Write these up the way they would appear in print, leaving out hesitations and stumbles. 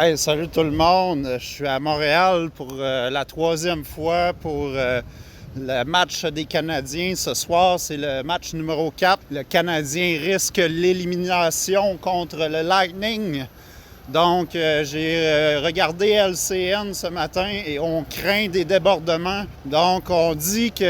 Hey, salut tout le monde. Je suis à Montréal pour la troisième fois pour le match des Canadiens. Ce soir, c'est le match numéro 4. Le Canadien risque l'élimination contre le Lightning. Donc, j'ai regardé LCN ce matin et on craint des débordements. Donc, on dit qu'il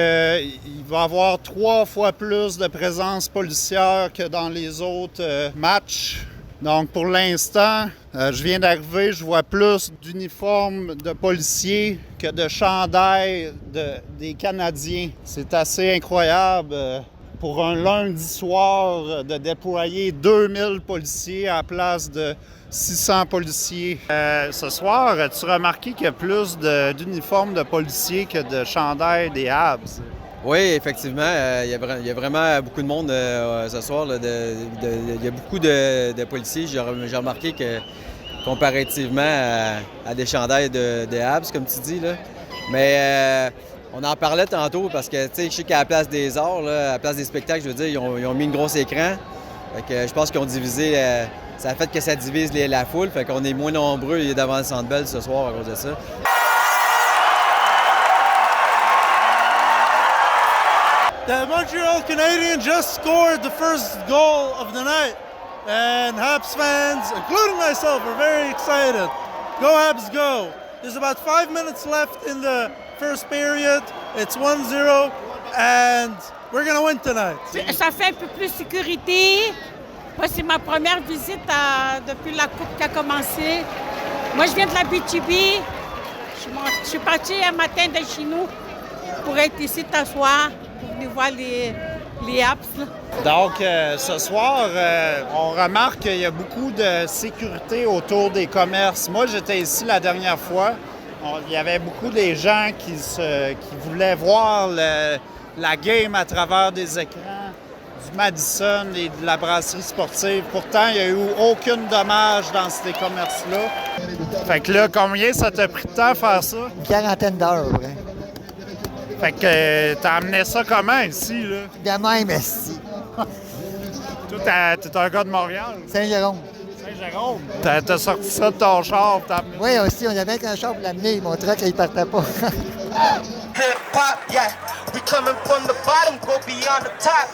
va y avoir 3 fois plus de présence policière que dans les autres matchs. Donc, pour l'instant, je viens d'arriver, je vois plus d'uniformes de policiers que de chandails des Canadiens. C'est assez incroyable pour un lundi soir de déployer 2000 policiers à la place de 600 policiers. Ce soir, as-tu remarqué qu'il y a plus d'uniformes de policiers que de chandails des Habs? Oui, effectivement, il y a vraiment beaucoup de monde ce soir. Il y a beaucoup de policiers. J'ai remarqué que comparativement à des chandails des Habs, comme tu dis, là. Mais on en parlait tantôt parce que, tu sais, je sais qu'à la place des arts, là, à la place des spectacles, je veux dire, ils ont mis un gros écran. Fait que je pense qu'ils ont divisé. Ça a fait que ça divise la foule. Fait qu'on est moins nombreux devant le Centre Bell ce soir à cause de ça. The Montreal Canadiens just scored the first goal of the night, and Habs fans, including myself, are very excited. Go Habs, go! There's about 5 minutes left in the first period. It's 1-0, and we're gonna win tonight. Ça fait un peu plus de sécurité. Moi, c'est ma première visite depuis la Coupe qui a commencé. Moi, je viens de la BTB. Je suis partie un matin de chez nous pour être ici t'asseoir, pour venir voir les Habs. Donc, ce soir, on remarque qu'il y a beaucoup de sécurité autour des commerces. Moi, j'étais ici la dernière fois. Il y avait beaucoup de gens qui voulaient voir la game à travers des écrans du Madison et de la brasserie sportive. Pourtant, il n'y a eu aucun dommage dans ces commerces-là. Fait que là, combien ça t'a pris de temps à faire ça? Une quarantaine d'heures, vrai. Fait que t'as amené ça comment ici, là? De même, esti. Toi, t'es un gars de Montréal? Saint-Jérôme. Saint-Jérôme? T'as sorti ça de ton char, t'as amené ça? Oui, aussi, on avait qu'un char pour l'amener. Mon truck, il partait pas. Hip-hop, yeah. We coming from the bottom, go beyond the top.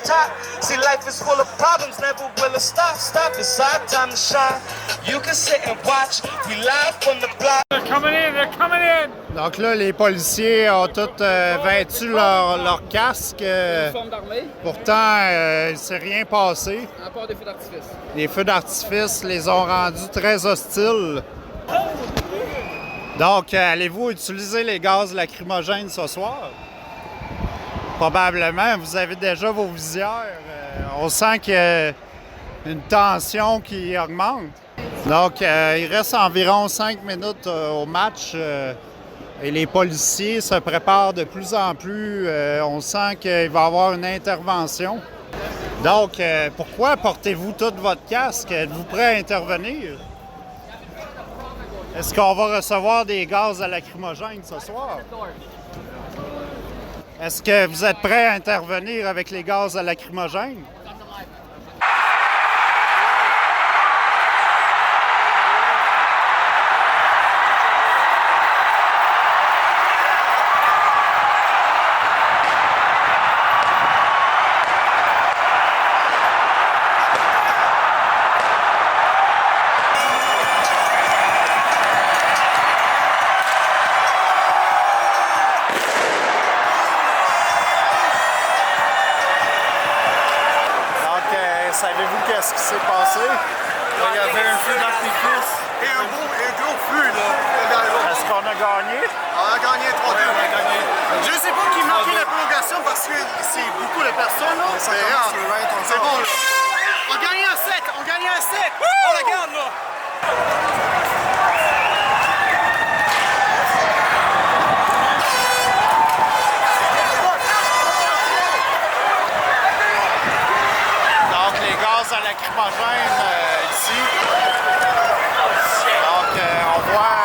See, life is full of problems, never will it stop. It's our time to shine. You can sit and watch. We live from the block. They're coming in! Donc là, les policiers ont tous vêtu leur casque. Uniforme d'armée, Pourtant, il ne s'est rien passé. à part des feux d'artifice. Les feux d'artifice les ont rendus très hostiles. Donc, allez-vous utiliser les gaz lacrymogènes ce soir? Probablement. Vous avez déjà vos visières. On sent qu'il y a une tension qui augmente. Donc, il reste environ 5 minutes au match et les policiers se préparent de plus en plus. On sent qu'il va y avoir une intervention. Donc, pourquoi portez-vous tout votre casque? Êtes-vous prêt à intervenir? Est-ce qu'on va recevoir des gaz à lacrymogène ce soir? Est-ce que vous êtes prêt à intervenir avec les gaz à lacrymogène? Savez-vous qu'est-ce qui s'est passé? Il y avait un feu d'artifice. Et un gros feu, là. Est-ce qu'on a gagné? On a gagné 3-2. On a gagné. Je sais pas qui marquait la prolongation parce que c'est beaucoup de personnes, là. C'est bon, là. On gagne un 7. On la garde, là. Donc, les gaz à lacrymogène ici. Donc, on voit...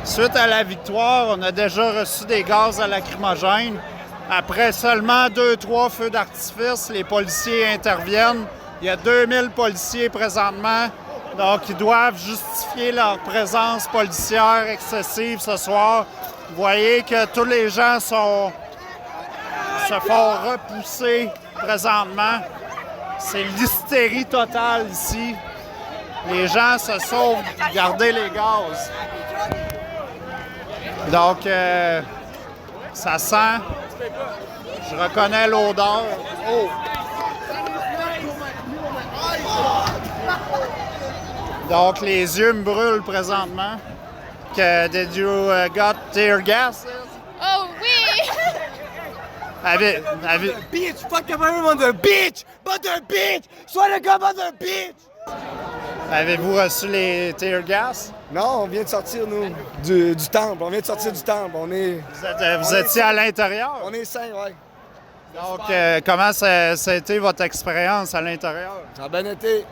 Suite à la victoire, on a déjà reçu des gaz à lacrymogène Après seulement 2-3 feux d'artifice, les policiers interviennent. Il y a 2000 policiers présentement, donc ils doivent justifier leur présence policière excessive ce soir. Vous voyez que tous les gens se font repousser présentement. C'est l'hystérie totale ici. Les gens se sauvent de garder les gaz. Donc, ça sent. Je reconnais l'odeur. Oh! Donc, les yeux me brûlent présentement. Did you got tear gas? Oh oui! Bitch, fuck everyone on the beach! Mother bitch! Swear to God, mother bitch! Avez-vous reçu les tear gas? Non, on vient de sortir, nous, du temple. On vient de sortir du temple. Vous étiez à l'intérieur? On est 5, ouais. Donc, comment ça a été votre expérience à l'intérieur? Ça a bien été.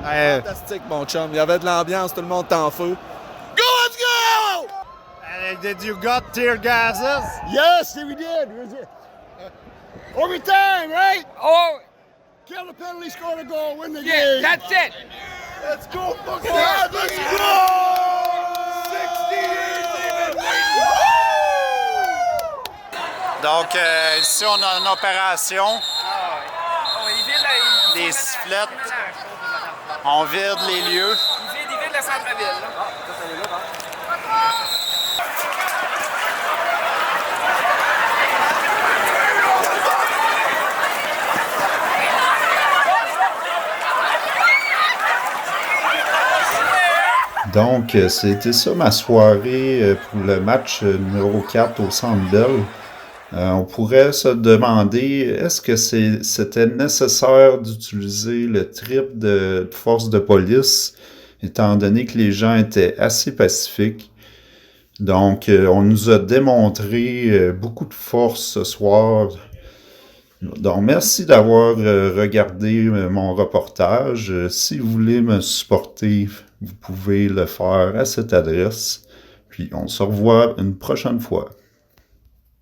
Fantastique, mon chum. Il y avait de l'ambiance, tout le monde était en feu. Go, let's go! Did you got tear gases? Yes, we did. Overtime, right? Oh, Kill the penalty, score the goal, win the yeah, game. that's it. Let's go, fucking hard. Let's go! 60 years, baby! Donc, ici, on a une opération. Des sifflettes. On vide les lieux. Il vide le centre-ville. Donc, c'était ça ma soirée pour le match numéro 4 au Centre Bell. On pourrait se demander, est-ce que c'était nécessaire d'utiliser le triple de force de police, étant donné que les gens étaient assez pacifiques. Donc, on nous a démontré beaucoup de force ce soir. Donc, merci d'avoir regardé mon reportage. Si vous voulez me supporter, vous pouvez le faire à cette adresse. Puis, on se revoit une prochaine fois.